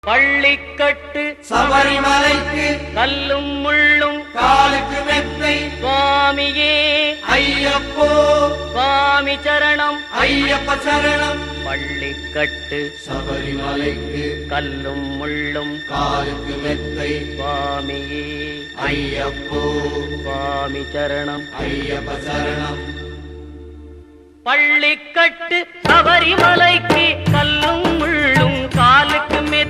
பள்ளிக்கட்டு சபரிமலைக்கு கல்லும் முள்ளும் காலுக்கு மெத்தை சுவாமியே ஐயப்போ சுவாமி சரணம் ஐயப்ப சரணம். பள்ளிக்கட்டு சபரிமலைக்கு கல்லும் முள்ளும் காலுக்கு மெத்தை சுவாமியே ஐயப்போ சுவாமி சரணம் ஐயப்ப சரணம். பள்ளிக்கட்டு சபரிமலைக்கு கல்லும் முள்ளும் காலுக்கு மெத்தை